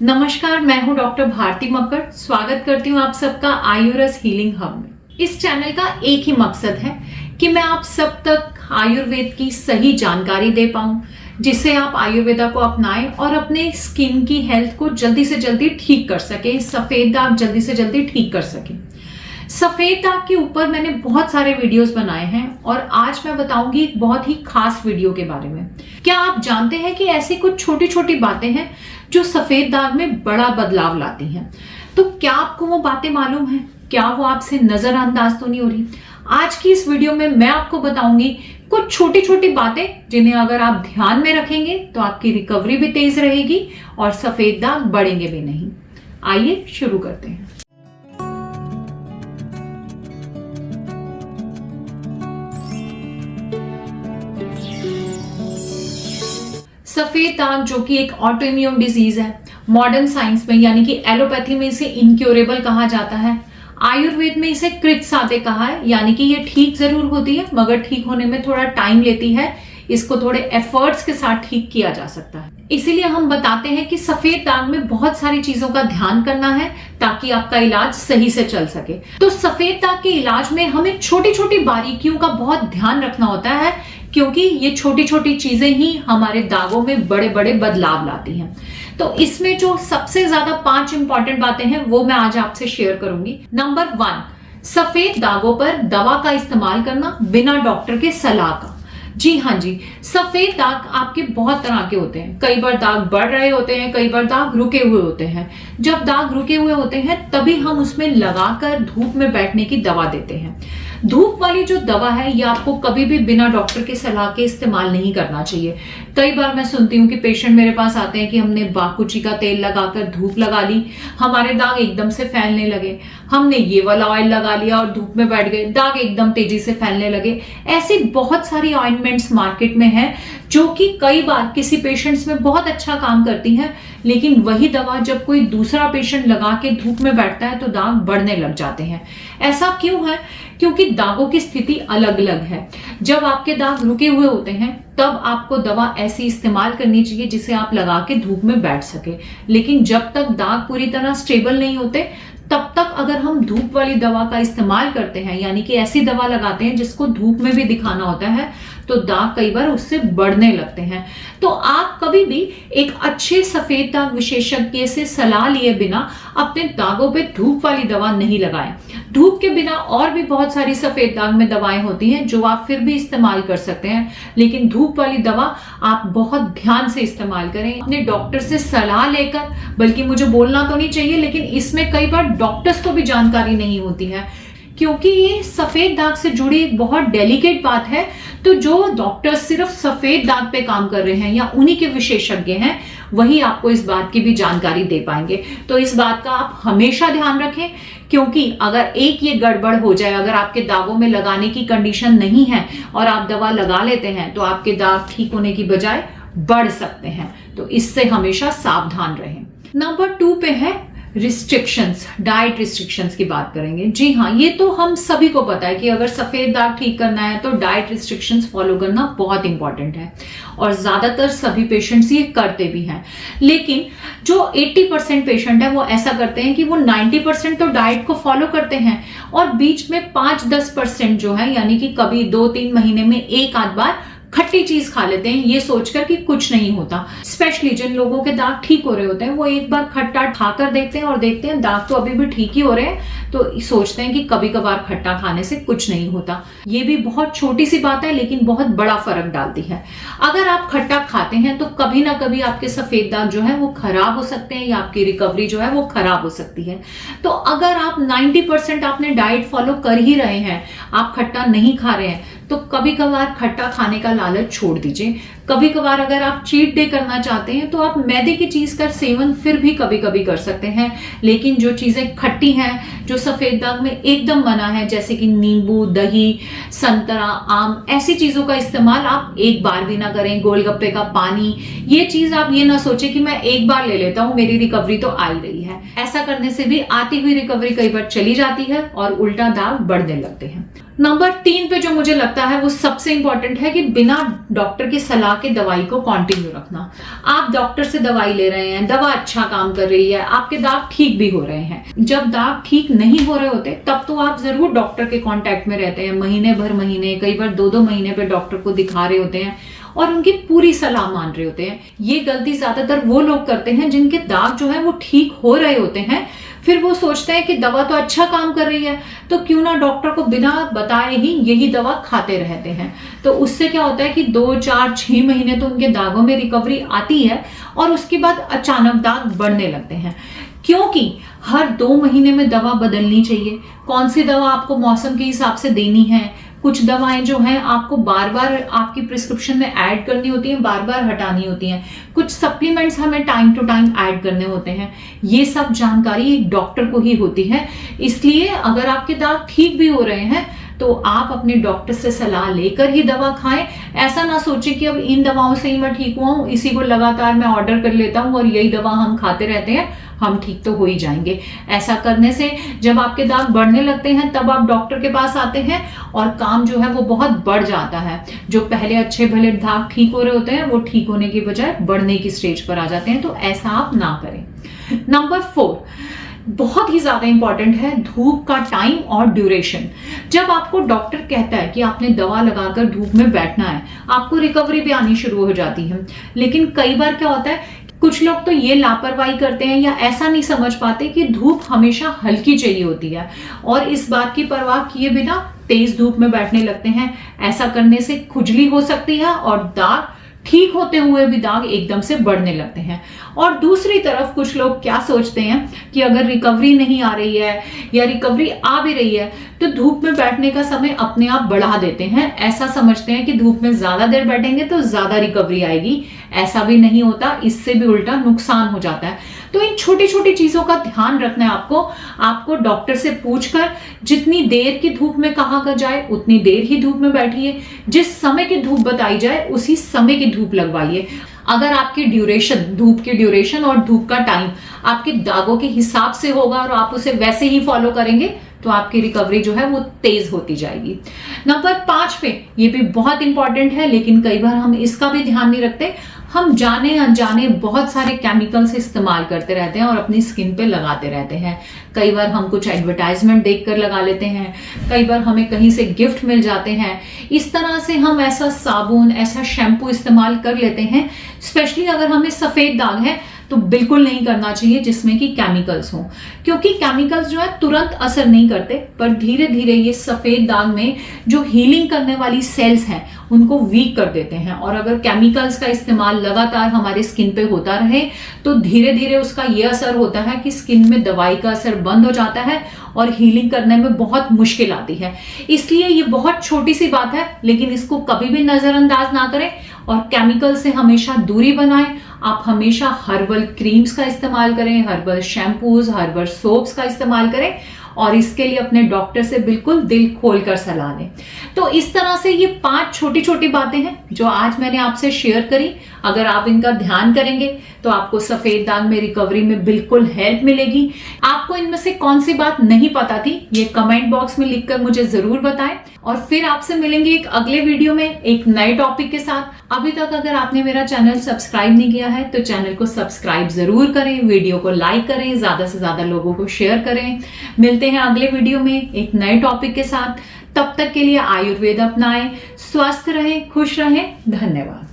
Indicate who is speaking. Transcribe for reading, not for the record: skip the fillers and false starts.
Speaker 1: नमस्कार, मैं हूं डॉक्टर भारती मक्कड़। स्वागत करती हूं आप सबका आयुर्वेद हीलिंग हब में। इस चैनल का एक ही मकसद है कि मैं आप सब तक आयुर्वेद की सही जानकारी दे पाऊं, जिससे आप आयुर्वेदा को अपनाएं और अपने स्किन की हेल्थ को जल्दी से जल्दी ठीक कर सकें, सफेद दाग जल्दी से जल्दी ठीक कर सकें। सफेद दाग के ऊपर मैंने बहुत सारे वीडियोस बनाए हैं और आज मैं बताऊंगी एक बहुत ही खास वीडियो के बारे में। क्या आप जानते हैं कि ऐसी कुछ छोटी छोटी बातें हैं जो सफेद दाग में बड़ा बदलाव लाती हैं? तो क्या आपको वो बातें मालूम है? क्या वो आपसे नजरअंदाज तो नहीं हो रही? आज की इस वीडियो में मैं आपको बताऊंगी कुछ छोटी छोटी बातें जिन्हें अगर आप ध्यान में रखेंगे तो आपकी रिकवरी भी तेज रहेगी और सफेद दाग बढ़ेंगे भी नहीं। आइए शुरू करते हैं। सफेद दाग जो कि एक ऑटो इम्यून डिजीज है, मॉडर्न साइंस में यानी कि एलोपैथी में इसे इनक्योरेबल कहा जाता है। आयुर्वेद में इसे कृत साधे कहा है, यानी कि ये ठीक जरूर होती है मगर ठीक होने में थोड़ा टाइम लेती है। इसको थोड़े एफर्ट्स के साथ ठीक किया जा सकता है। इसीलिए हम बताते हैं कि सफेद दाग में बहुत सारी चीजों का ध्यान करना है ताकि आपका इलाज सही से चल सके। तो सफेद दाग के इलाज में हमें छोटी छोटी बारीकियों का बहुत ध्यान रखना होता है, क्योंकि ये छोटी छोटी चीजें ही हमारे दागों में बड़े बड़े बदलाव लाती हैं। तो इसमें जो सबसे ज्यादा 5 इंपॉर्टेंट बातें हैं वो मैं आज आपसे शेयर करूंगी। नंबर 1, सफेद दागों पर दवा का इस्तेमाल करना बिना डॉक्टर के सलाह का। जी हाँ जी, सफेद दाग आपके बहुत तरह के होते हैं। कई बार दाग बढ़ रहे होते हैं, कई बार दाग रुके हुए होते हैं। जब दाग रुके हुए होते हैं तभी हम उसमें लगाकर धूप में बैठने की दवा देते हैं। धूप वाली जो दवा है ये आपको कभी भी बिना डॉक्टर की सलाह के इस्तेमाल नहीं करना चाहिए। कई बार मैं सुनती हूँ कि पेशेंट मेरे पास आते हैं कि हमने बाकुची का तेल लगाकर धूप लगा ली, हमारे दाग एकदम से फैलने लगे। हमने ये वाला ऑयल लगा लिया और धूप में बैठ गए, दाग एकदम तेजी से फैलने लगे। ऐसी बहुत सारी ऑइंटमेंट्स मार्केट में है जो कि कई बार किसी पेशेंट्स में बहुत अच्छा काम करती हैं, लेकिन वही दवा जब कोई दूसरा पेशेंट लगा के धूप में बैठता है तो दाग बढ़ने लग जाते हैं। ऐसा क्यों है? क्योंकि दागों की स्थिति अलग अलग है। जब आपके दाग रुके हुए होते हैं तब आपको दवा ऐसी इस्तेमाल करनी चाहिए जिसे आप लगा के धूप में बैठ सके। लेकिन जब तक दाग पूरी तरह स्टेबल नहीं होते तब तक अगर हम धूप वाली दवा का इस्तेमाल करते हैं, यानी कि ऐसी दवा लगाते हैं जिसको धूप में भी दिखाना होता है, तो दाग कई बार उससे बढ़ने लगते हैं। तो आप कभी भी एक अच्छे सफेद दाग विशेषज्ञ से सलाह लिए बिना अपने दागों पे धूप वाली दवा नहीं लगाएं। धूप के बिना और भी बहुत सारी सफेद दाग में दवाएं होती हैं जो आप फिर भी इस्तेमाल कर सकते हैं, लेकिन धूप वाली दवा आप बहुत ध्यान से इस्तेमाल करें, अपने डॉक्टर से सलाह लेकर। बल्कि मुझे बोलना तो नहीं चाहिए, लेकिन इसमें कई बार डॉक्टर्स को भी जानकारी नहीं होती है, क्योंकि ये सफेद दाग से जुड़ी एक बहुत डेलिकेट बात है। तो जो डॉक्टर सिर्फ सफेद दाग पे काम कर रहे हैं या उन्हीं के विशेषज्ञ हैं, वही आपको इस बात की भी जानकारी दे पाएंगे। तो इस बात का आप हमेशा ध्यान रखें, क्योंकि अगर एक ये गड़बड़ हो जाए, अगर आपके दागों में लगाने की कंडीशन नहीं है और आप दवा लगा लेते हैं, तो आपके दाग ठीक होने की बजाय बढ़ सकते हैं। तो इससे हमेशा सावधान रहें। नंबर 2 पे है रिस्ट्रिक्शंस, डाइट रिस्ट्रिक्शंस की बात करेंगे। जी हाँ, ये तो हम सभी को पता है कि अगर सफेद दाग ठीक करना है तो डाइट रिस्ट्रिक्शंस फॉलो करना बहुत इंपॉर्टेंट है और ज्यादातर सभी पेशेंट्स ये करते भी हैं। लेकिन जो 80% पेशेंट है वो ऐसा करते हैं कि वो 90% तो डाइट को फॉलो करते हैं और बीच में 5-10% जो है, यानी कि कभी 2-3 महीने में एक आध बार खट्टी चीज खा लेते हैं, ये सोचकर कि कुछ नहीं होता। स्पेशली जिन लोगों के दाग ठीक हो रहे होते हैं वो एक बार खट्टा खाकर देखते हैं और देखते हैं दाग तो अभी भी ठीक ही हो रहे हैं, तो सोचते हैं कि कभी कभार खट्टा खाने से कुछ नहीं होता। ये भी बहुत छोटी सी बात है लेकिन बहुत बड़ा फर्क डालती है। अगर आप खट्टा खाते हैं तो कभी ना कभी आपके सफेद दाग जो है वो खराब हो सकते हैं या आपकी रिकवरी जो है वो खराब हो सकती है। तो अगर आप 90% आपने डाइट फॉलो कर ही रहे हैं, आप खट्टा नहीं खा रहे हैं, तो कभी कभार खट्टा खाने का लालच छोड़ दीजिए। कभी कभार अगर आप चीट डे करना चाहते हैं तो आप मैदे की चीज का सेवन फिर भी कभी कभी कर सकते हैं, लेकिन जो चीजें खट्टी हैं, जो सफेद दाग में एकदम मना है, जैसे कि नींबू, दही, संतरा, आम, ऐसी चीजों का इस्तेमाल आप एक बार भी ना करें। गोलगप्पे का पानी, ये चीज आप ये ना सोचे कि मैं एक बार ले लेता हूं, मेरी रिकवरी तो आ ही रही है। ऐसा करने से भी आती हुई रिकवरी कई बार चली जाती है और उल्टा दाग बढ़ने लगते हैं। नंबर 3 पे जो मुझे लगता है वो सबसे इंपॉर्टेंट है कि बिना डॉक्टर की सलाह लगा के दवाई को कंटिन्यू रखना। आप डॉक्टर से दवाई ले रहे हैं, दवा अच्छा काम कर रही है, आपके दाग ठीक भी हो रहे हैं। जब दाग ठीक नहीं हो रहे होते तब तो आप जरूर डॉक्टर के कांटेक्ट में रहते हैं, महीने, कई बार 2-2 महीने पे डॉक्टर को दिखा रहे होते हैं और उनकी पूरी सलाह मान रहे होते हैं। ये गलती ज्यादातर वो लोग करते हैं जिनके दाग जो है वो ठीक हो रहे होते हैं, फिर वो सोचते हैं कि दवा तो अच्छा काम कर रही है तो क्यों ना डॉक्टर को बिना बताए ही यही दवा खाते रहते हैं। तो उससे क्या होता है कि 2, 4, 6 महीने तो उनके दागों में रिकवरी आती है और उसके बाद अचानक दाग बढ़ने लगते हैं, क्योंकि हर 2 महीने में दवा बदलनी चाहिए। कौन सी दवा आपको मौसम के हिसाब से देनी है, कुछ दवाएं जो हैं आपको बार बार आपकी प्रिस्क्रिप्शन में ऐड करनी होती हैं, बार बार हटानी होती हैं, कुछ सप्लीमेंट्स हमें टाइम टू टाइम ऐड करने होते हैं। ये सब जानकारी एक डॉक्टर को ही होती है। इसलिए अगर आपके दाग ठीक भी हो रहे हैं तो आप अपने डॉक्टर से सलाह लेकर ही दवा खाएं। ऐसा ना सोचें कि अब इन दवाओं से ही मैं ठीक हुआ हूं, इसी को लगातार मैं ऑर्डर कर लेता हूं और यही दवा हम खाते रहते हैं, हम ठीक तो हो ही जाएंगे। ऐसा करने से जब आपके दाग बढ़ने लगते हैं तब आप डॉक्टर के पास आते हैं और काम जो है वो बहुत बढ़ जाता है। जो पहले अच्छे भले दाग ठीक हो रहे होते हैं वो ठीक होने की बजाय बढ़ने की स्टेज पर आ जाते हैं। तो ऐसा आप ना करें। नंबर 4 बहुत ही ज्यादा इंपॉर्टेंट है, धूप का टाइम और ड्यूरेशन। जब आपको डॉक्टर कहता है कि आपने दवा लगाकर धूप में बैठना है, आपको रिकवरी भी आनी शुरू हो जाती है। लेकिन कई बार क्या होता है, कुछ लोग तो ये लापरवाही करते हैं या ऐसा नहीं समझ पाते कि धूप हमेशा हल्की चाहिए होती है और इस बात की परवाह किए बिना तेज धूप में बैठने लगते हैं। ऐसा करने से खुजली हो सकती है और दाग ठीक होते हुए भी दाग एकदम से बढ़ने लगते हैं। और दूसरी तरफ कुछ लोग क्या सोचते हैं कि अगर रिकवरी नहीं आ रही है या रिकवरी आ भी रही है तो धूप में बैठने का समय अपने आप बढ़ा देते हैं। ऐसा समझते हैं कि धूप में ज्यादा देर बैठेंगे तो ज्यादा रिकवरी आएगी। ऐसा भी नहीं होता, इससे भी उल्टा नुकसान हो जाता है। तो इन छोटी छोटी चीजों का ध्यान रखना है आपको डॉक्टर से पूछकर जितनी देर की धूप में कहा जाए उतनी देर ही धूप में बैठिए। जिस समय की धूप बताई जाए उसी समय की धूप लगवाइए। अगर आपकी धूप की ड्यूरेशन और धूप का टाइम आपके दागों के हिसाब से होगा और आप उसे वैसे ही फॉलो करेंगे तो आपकी रिकवरी जो है वो तेज होती जाएगी। नंबर 5 पे ये भी बहुत इंपॉर्टेंट है, लेकिन कई बार हम इसका भी ध्यान नहीं रखते। हम जाने अनजाने बहुत सारे केमिकल्स इस्तेमाल करते रहते हैं और अपनी स्किन पे लगाते रहते हैं। कई बार हम कुछ एडवर्टाइजमेंट देखकर लगा लेते हैं, कई बार हमें कहीं से गिफ्ट मिल जाते हैं। इस तरह से हम ऐसा साबुन, ऐसा शैम्पू इस्तेमाल कर लेते हैं, स्पेशली अगर हमें सफेद दाग है तो बिल्कुल नहीं करना चाहिए जिसमें कि केमिकल्स हो, क्योंकि केमिकल्स जो है तुरंत असर नहीं करते पर धीरे धीरे ये सफेद दाग में जो हीलिंग करने वाली सेल्स हैं उनको वीक कर देते हैं। और अगर केमिकल्स का इस्तेमाल लगातार हमारे स्किन पे होता रहे तो धीरे धीरे उसका ये असर होता है कि स्किन में दवाई का असर बंद हो जाता है और हीलिंग करने में बहुत मुश्किल आती है। इसलिए ये बहुत छोटी सी बात है, लेकिन इसको कभी भी नजरअंदाज ना करें और केमिकल से हमेशा दूरी बनाएं। आप हमेशा हर्बल क्रीम्स का इस्तेमाल करें, हर्बल शैम्पूज, हर्बल सोप्स का इस्तेमाल करें और इसके लिए अपने डॉक्टर से बिल्कुल दिल खोलकर सलाह लें। तो इस तरह से ये 5 छोटी छोटी बातें हैं जो आज मैंने आपसे शेयर करी। अगर आप इनका ध्यान करेंगे तो आपको सफेद दाग में रिकवरी में बिल्कुल हेल्प मिलेगी। आपको इनमें से कौन सी बात नहीं पता थी ये कमेंट बॉक्स में लिखकर मुझे जरूर बताएं और फिर आपसे मिलेंगे एक अगले वीडियो में एक नए टॉपिक के साथ। अभी तक अगर आपने मेरा चैनल सब्सक्राइब नहीं किया है तो चैनल को सब्सक्राइब जरूर करें, वीडियो को लाइक करें, ज्यादा से ज्यादा लोगों को शेयर करें। मिलते हैं अगले वीडियो में एक नए टॉपिक के साथ। तब तक के लिए आयुर्वेद अपनाएं, स्वस्थ रहें, खुश रहें। धन्यवाद।